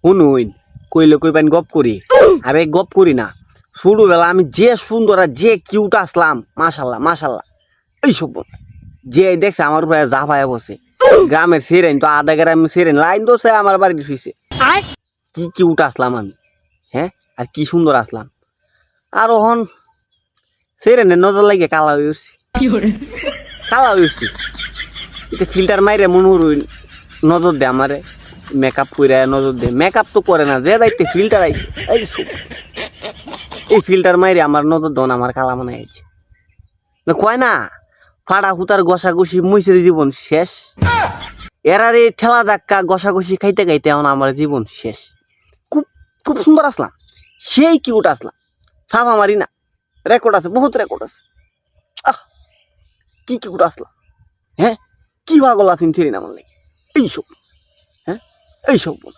শুনুন কইলে কইবেন গপ করি, আরে গপ করি না। ছোটবেলা আমি যে সুন্দর আর যে কিউট আসলাম, মাশাল্লাহ মাশাল্লাহ। এইসব যে দেখছে আমার উপরে জাফায় বসে, গ্রামের সেরেন তো আধা গ্রামের সেরেন লাইন দোষে আমার বাড়ির ফিসে। কি কিউট আসলাম আমি, হ্যাঁ, আর কি সুন্দর আসলাম। আর ওহন সেরেনের নজর লাগে কালা হয়ে উঠছি, কালা হয়ে উঠছি। এটা ফিল্টার মাইরে মনে হইন নজর দে আমারে, মেকআপ করে নজর দে। মেকআপ তো করে না, যে দায়িত্বে ফিল্টার আইছে। এই ফিল্টার মাইরে আমার নজর দন আমার কালা মনে আইছে। কয় না ফাড়া হুতার ঘষাঘষি মুইসের জীবন শেষ। এরারে ঠেলা ধাক্কা ঘষাঘষি খাইতে খাইতে এখন আমার জীবন শেষ। খুব খুব সুন্দর আসলাম, সেই কিউট আসলাম। সাফা মারি না, রেকর্ড আছে, বহুত রেকর্ড আছে। আহ কি কিউট আসলাম, হ্যাঁ, কি পাগল আছেন থিরি না আমার লাগে এইসব, হ্যাঁ এইসব বল।